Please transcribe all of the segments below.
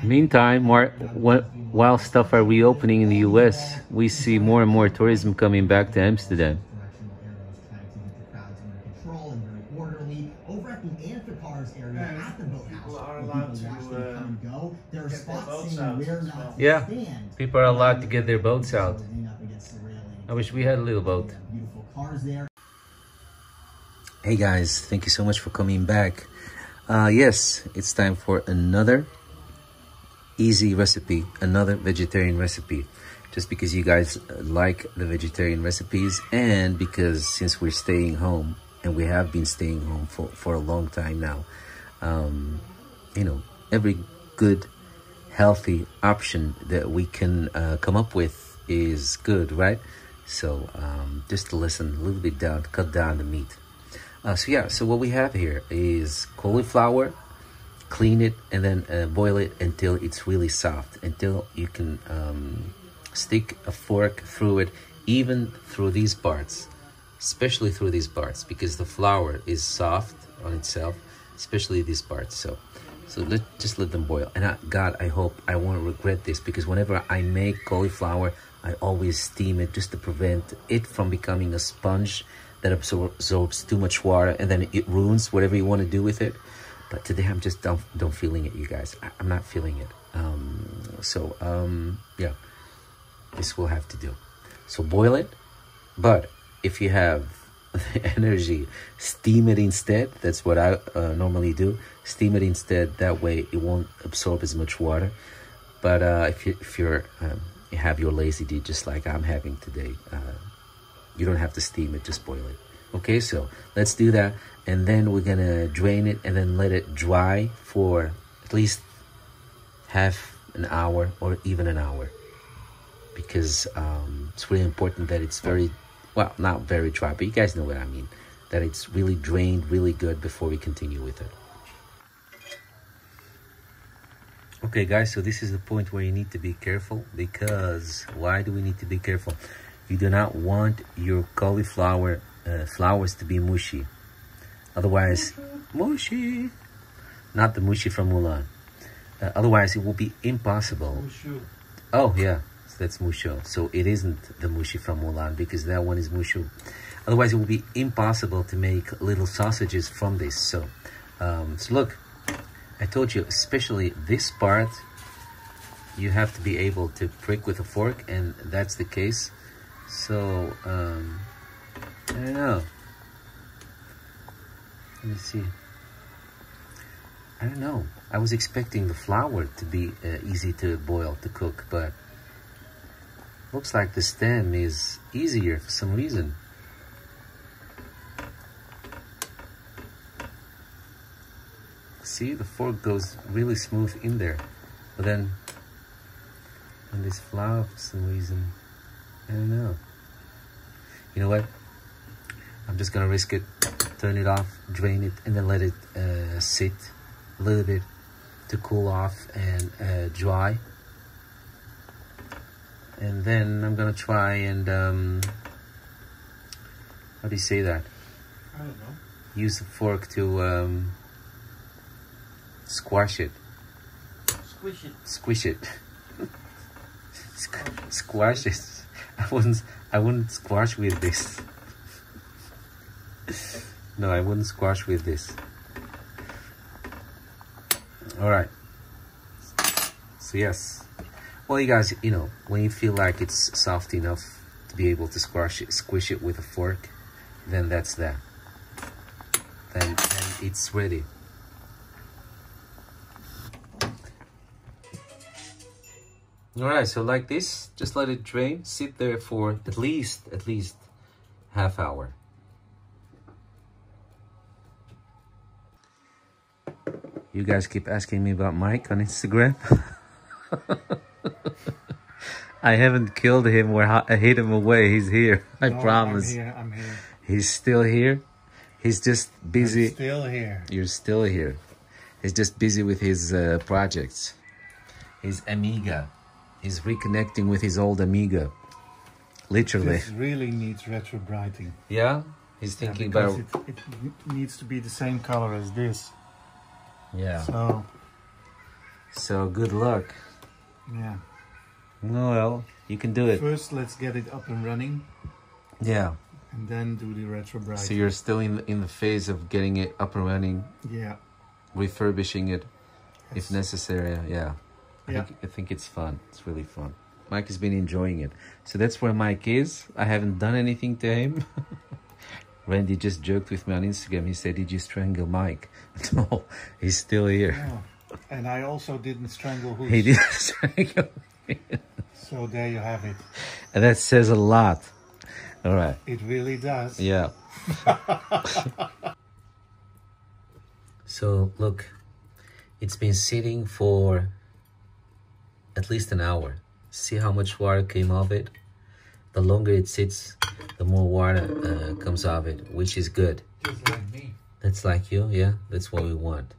Meantime, while stuff are reopening in the US, we see more and more tourism coming back to Amsterdam. Yeah, people are allowed to get their boats out. I wish we had a little boat. Hey guys, thank you so much for coming back. Yes, it's time for another easy recipe, another vegetarian recipe. Just because you guys like the vegetarian recipes, and because since we're staying home, and we have been staying home for a long time now, you know, every good healthy option that we can come up with is good, right? So just to listen a little bit down, cut down the meat. So yeah, so what we have here is cauliflower. Clean it and then boil it until it's really soft, until you can stick a fork through it, even through these parts, especially through these parts, because the flour is soft on itself, especially these parts. So just let them boil. And God, I hope I won't regret this, because whenever I make cauliflower, I always steam it just to prevent it from becoming a sponge that absorbs too much water, and then it ruins whatever you want to do with it. But today I'm just don't feeling it, you guys. I'm not feeling it. Yeah, this will have to do. So boil it, but if you have the energy, steam it instead. That's what I normally do. Steam it instead. That way it won't absorb as much water. But if you have your lazy day just like I'm having today, you don't have to steam it, just boil it. Okay, so let's do that. And then we're gonna drain it and then let it dry for at least half an hour or even an hour, because it's really important that it's very, well, not very dry, but you guys know what I mean, that it's really drained really good before we continue with it. Okay guys, so this is the point where you need to be careful. Because why do we need to be careful? You do not want your cauliflower flowers to be mushy. Otherwise, mushy, not the mushy from Mulan. Otherwise, it will be impossible. Mushu. Oh yeah, that's mushu. So it isn't the mushy from Mulan, because that one is mushu. Otherwise, it will be impossible to make little sausages from this. So, so look, I told you, especially this part, you have to be able to prick with a fork, and that's the case. So, I don't know. Let me see. I don't know. I was expecting the flour to be easy to boil, to cook, but looks like the stem is easier for some reason. See, the fork goes really smooth in there, but then on this flour, for some reason, I don't know. You know what? I'm just gonna risk it. Turn it off, drain it, and then let it sit a little bit to cool off and dry. And then I'm gonna try and how do you say that? I don't know. Use the fork to squash it. Squish it. Squish it. Squash it. I wouldn't squash with this. No, I wouldn't squash with this. All right. So yes. Well, you guys, you know, when you feel like it's soft enough to be able to squish it with a fork, then that's that. Then it's ready. All right, so like this, just let it drain, sit there for at least half hour. You guys keep asking me about Mike on Instagram. I haven't killed him or hid him away. He's here. I promise. I'm here. He's still here. He's just busy. I'm still here. You're still here. He's just busy with his projects. His Amiga. He's reconnecting with his old Amiga. Literally. This really needs retro brighting. Yeah? He's thinking because about... it needs to be the same color as this. Yeah. So So good luck. Yeah. Well, you can do it. First, let's get it up and running. Yeah. And then do the retro brighting. So you're still in the phase of getting it up and running. Yeah. Refurbishing it, Yes. if necessary. Yeah. Yeah. I think it's fun. It's really fun. Mike has been enjoying it. So that's where Mike is. I haven't done anything to him. Randy just joked with me on Instagram. He said, "Did you strangle Mike?" No, he's still here. Oh. And I also didn't strangle Hoos. He did strangle me. So there you have it. And that says a lot. All right. It really does. Yeah. So look, it's been sitting for at least an hour. See how much water came off it? The longer it sits, the more water comes off it, which is good. Just like me. That's like you, yeah? That's what we want.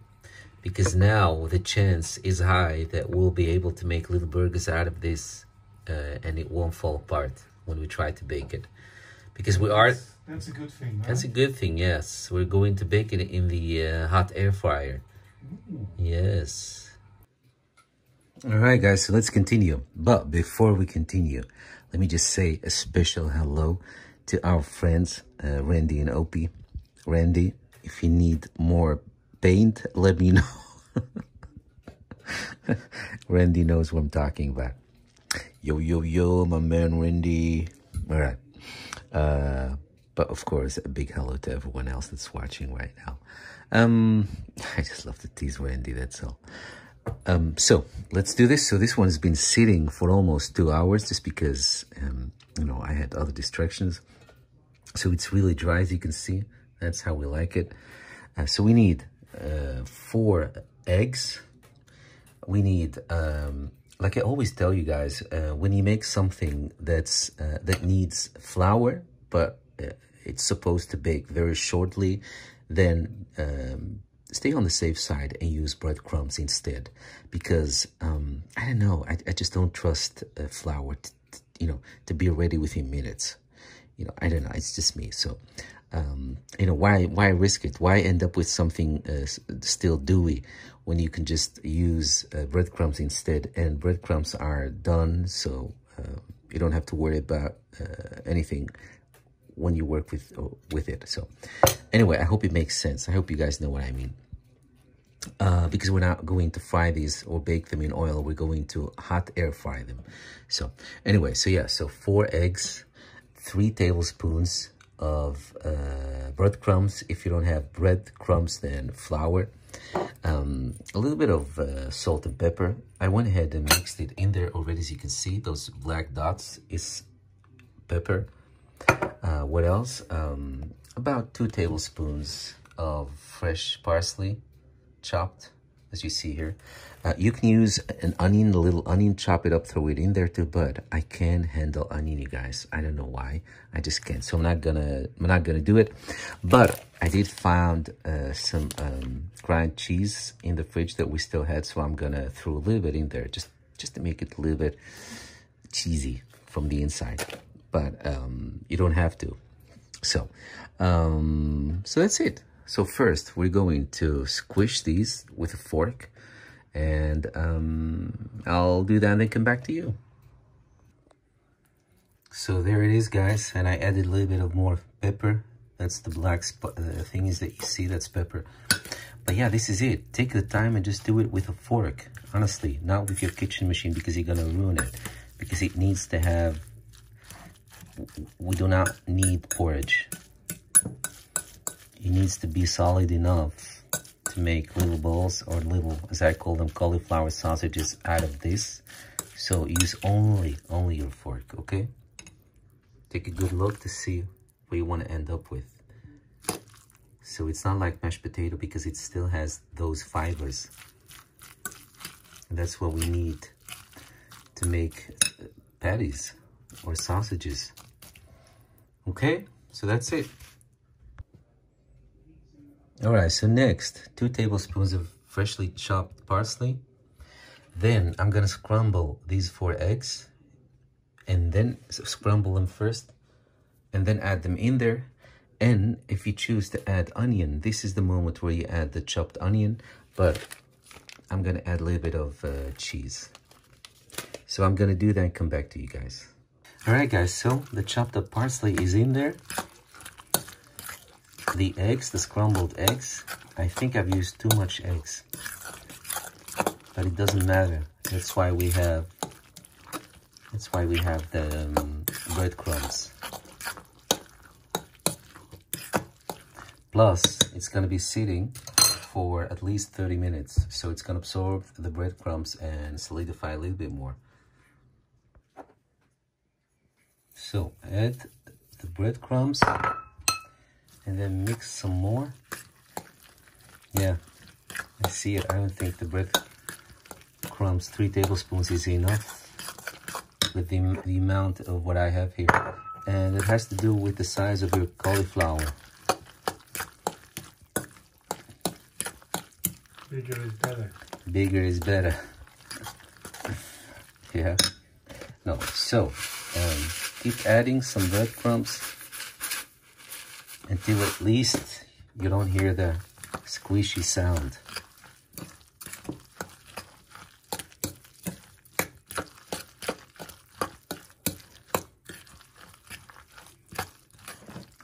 Because now the chance is high that we'll be able to make little burgers out of this and it won't fall apart when we try to bake it. Because we are... That's a good thing, right? That's a good thing, yes. We're going to bake it in the hot air fryer. Yes. All right, guys, so let's continue. But before we continue, let me just say a special hello to our friends, Randy and Opie. Randy, if you need more paint, let me know. Randy knows what I'm talking about. Yo, yo, yo, my man Randy. All right. But of course, a big hello to everyone else that's watching right now. I just love to tease Randy, that's all. So let's do this. So this one has been sitting for almost 2 hours just because, you know, I had other distractions. So it's really dry, as you can see. That's how we like it. So we need 4 eggs. We need, like I always tell you guys, when you make something that's that needs flour, but it's supposed to bake very shortly, then stay on the safe side and use breadcrumbs instead. Because, I don't know, I just don't trust flour, you know, to be ready within minutes. You know, I don't know, it's just me. So, you know, why risk it? Why end up with something still dewy when you can just use breadcrumbs instead? And breadcrumbs are done, so you don't have to worry about anything when you work with it. So anyway, I hope it makes sense. I hope you guys know what I mean. Because we're not going to fry these or bake them in oil. We're going to hot air fry them. So anyway, so yeah, so 4 eggs, 3 tablespoons of breadcrumbs. If you don't have breadcrumbs, then flour. A little bit of salt and pepper. I went ahead and mixed it in there already. As you can see, those black dots is pepper. What else? About 2 tablespoons of fresh parsley, chopped, as you see here. You can use an onion, a little onion, chop it up, throw it in there too, but I can't handle onion, you guys. I don't know why. I just can't. So I'm not gonna do it. But I did find some ground cheese in the fridge that we still had, so I'm gonna throw a little bit in there just to make it a little bit cheesy from the inside. But you don't have to. So so that's it. So first we're going to squish these with a fork, and I'll do that and then come back to you. So there it is, guys, and I added a little bit of more pepper. That's the black thing is that you see, that's pepper. But yeah, this is it. Take the time and just do it with a fork. Honestly, not with your kitchen machine, because you're gonna ruin it. Because it needs to have, we do not need porridge. It needs to be solid enough to make little balls, or little, as I call them, cauliflower sausages out of this. So use only your fork, okay? Take a good look to see what you want to end up with. So it's not like mashed potato, because it still has those fibers. And that's what we need to make patties or sausages. Okay, so that's it. All right, so next, 2 tablespoons of freshly chopped parsley. Then I'm gonna scramble these 4 eggs, and then scramble them first, and then add them in there. And if you choose to add onion, this is the moment where you add the chopped onion. But I'm gonna add a little bit of cheese. So I'm gonna do that and come back to you guys. All right, guys, so the chopped up parsley is in there. The eggs, the scrambled eggs. I think I've used too much eggs, but it doesn't matter. That's why we have the breadcrumbs. Plus, it's gonna be sitting for at least 30 minutes, so it's gonna absorb the breadcrumbs and solidify a little bit more. So add the breadcrumbs and then mix some more. Yeah, I see it. I don't think the breadcrumbs, 3 tablespoons is enough with the amount of what I have here. And it has to do with the size of your cauliflower. Bigger is better. Bigger is better. Yeah. No, so keep adding some breadcrumbs until at least you don't hear the squishy sound.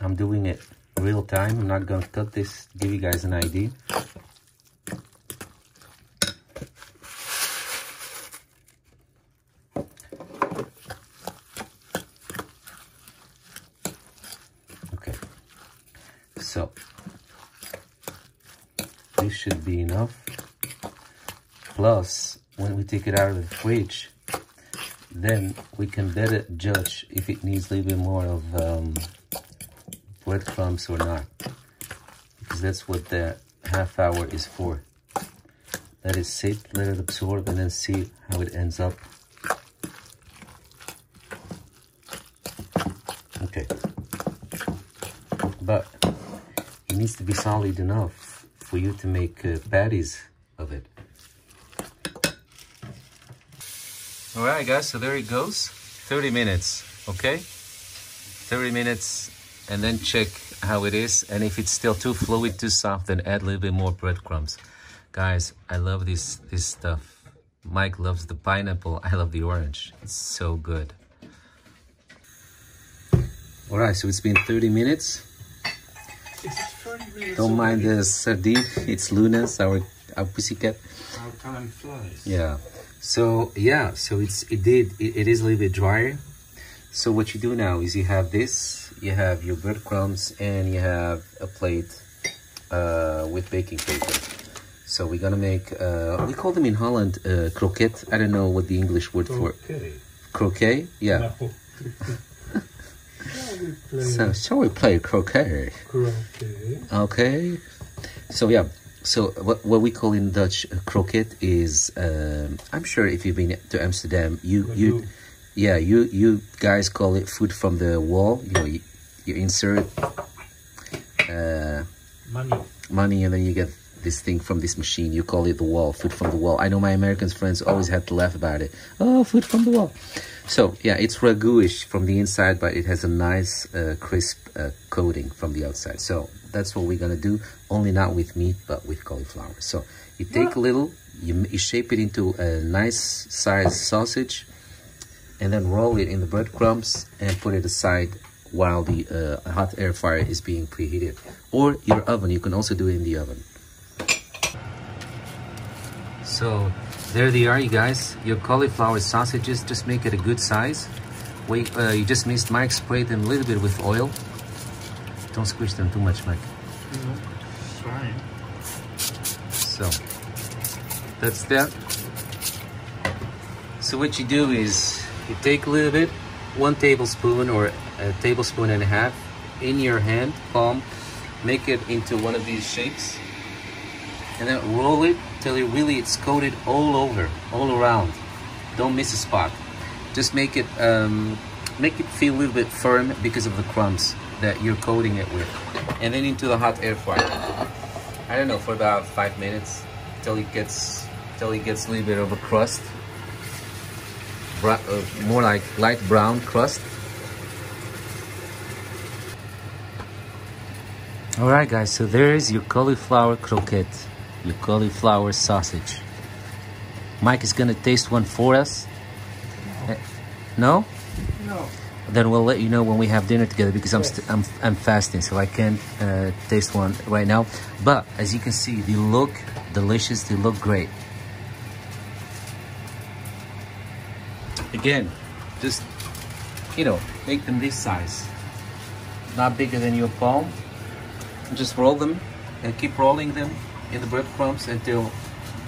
I'm doing it real time. I'm not gonna cut this to give you guys an idea. Okay, so this should be enough. Plus, when we take it out of the fridge, then we can better judge if it needs a little bit more of breadcrumbs or not, because that's what the half hour is for. Let it sit, let it absorb, and then see how it ends up. Okay, but it needs to be solid enough for you to make patties of it. All right, guys, so there it goes. 30 minutes, okay? 30 minutes, and then check how it is. And if it's still too fluid, too soft, then add a little bit more breadcrumbs. Guys, I love this stuff. Mike loves the pineapple. I love the orange. It's so good. All right, so it's been 30 minutes. Is it 30 minutes? Don't mind the sardine. It's Luna's, our pussycat. How time flies. Yeah. So yeah, so it is a little bit drier. So what you do now is you have this, you have your breadcrumbs, and you have a plate with baking paper. So we're gonna make we call them in Holland croquette. I don't know what the English word for croquet. Yeah. No. So shall we play croquet? Croquet. Okay. So yeah. So what we call in Dutch croquette is I'm sure if you've been to Amsterdam, you guys call it food from the wall. You know, you insert money and then you get this thing from this machine. You call it the wall, food from the wall. I know my American friends always had to laugh about it. Oh, food from the wall. So yeah, it's ragu-ish from the inside, but it has a nice crisp coating from the outside. So that's what we're gonna do, only not with meat, but with cauliflower. So you take a little, you shape it into a nice size sausage, and then roll it in the breadcrumbs and put it aside while the hot air fryer is being preheated. Or your oven, you can also do it in the oven. So there they are, you guys, your cauliflower sausages. Just make it a good size. Wait, you just missed Mike, spray them a little bit with oil. Don't squish them too much, Mike. Fine. So that's that. So what you do is you take a little bit, 1 tablespoon or a tablespoon and a half in your hand, palm, make it into one of these shapes, and then roll it till it's coated all over, all around. Don't miss a spot. Just make it feel a little bit firm because of the crumbs that you're coating it with, and then into the hot air fryer. I don't know, for about 5 minutes till it gets a little bit of a crust, more like light brown crust. All right, guys. So there is your cauliflower croquette, your cauliflower sausage. Mike is gonna taste one for us. No? No. Then we'll let you know when we have dinner together, because I'm fasting, so I can't taste one right now. But as you can see, they look delicious. They look great. Again, just, you know, make them this size, not bigger than your palm. Just roll them and keep rolling them in the breadcrumbs until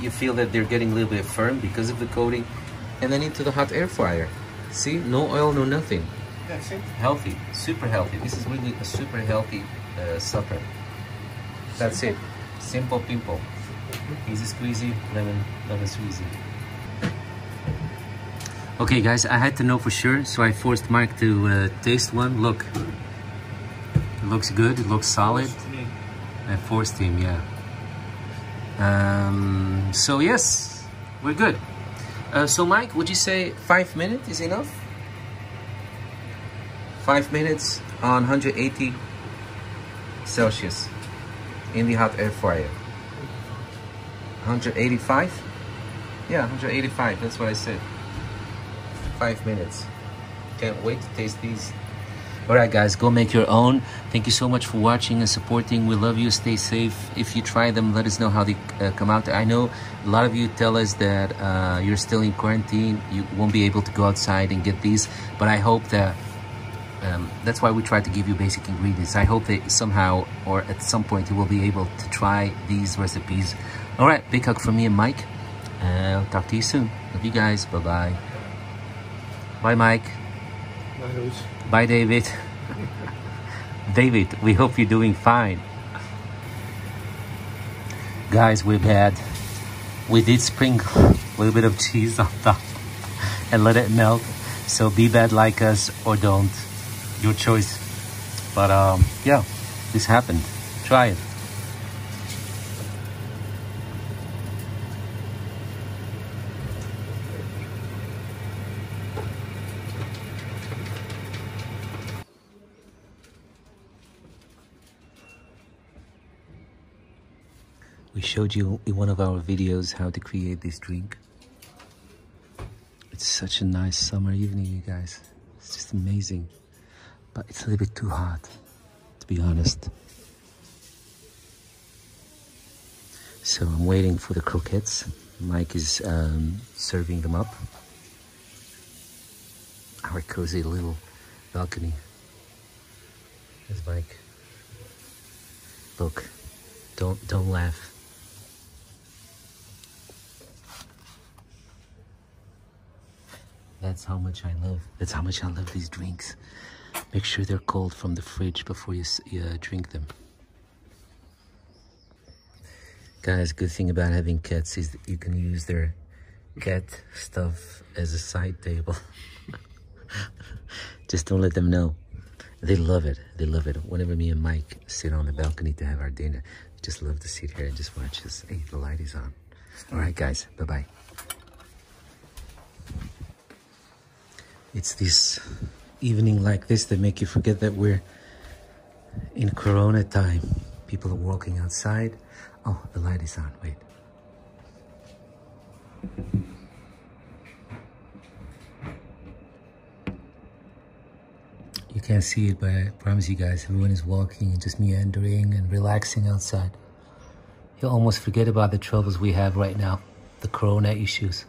you feel that they're getting a little bit firm because of the coating, and then into the hot air fryer. See, no oil, no nothing. That's it. Healthy, super healthy. This is really a super healthy supper. That's it. Simple, pimple. Easy squeezy, lemon squeezy. Okay, guys, I had to know for sure, so I forced Mike to taste one. Look, it looks good. It looks solid. I forced him, yeah. So yes, we're good. So Mike, would you say 5 minutes is enough? 5 minutes on 180 Celsius in the hot air fryer. 185? Yeah, 185, that's what I said. 5 minutes. Can't wait to taste these. Alright guys, go make your own. Thank you so much for watching and supporting. We love you. Stay safe. If you try them, let us know how they come out. I know a lot of you tell us that you're still in quarantine. You won't be able to go outside and get these. But I hope that that's why we try to give you basic ingredients. I hope that somehow or at some point you will be able to try these recipes. Alright, big hug from me and Mike. I'll talk to you soon. Love you guys. Bye-bye. Bye, Mike. Bye, Luis. Bye, David. David, we hope you're doing fine. Guys, we did sprinkle a little bit of cheese on top and let it melt. So be bad like us or don't. Your choice. But yeah, this happened. Try it. We showed you in one of our videos how to create this drink. It's such a nice summer evening, you guys. It's just amazing. But it's a little bit too hot, to be honest. So I'm waiting for the croquettes. Mike is serving them up. Our cozy little balcony. There's Mike. Look, don't laugh. That's how much I love these drinks. Make sure they're cold from the fridge before you drink them. Guys, good thing about having cats is that you can use their cat stuff as a side table. Just don't let them know. They love it. They love it. Whenever me and Mike sit on the balcony to have our dinner, we just love to sit here and just watch this. Hey, the light is on. All right, guys. Bye-bye. It's this evening like this that make you forget that we're in Corona time. People are walking outside. Oh, the light is on. Wait. You can't see it, but I promise you guys, everyone is walking and just meandering and relaxing outside. You almost forget about the troubles we have right now, the Corona issues.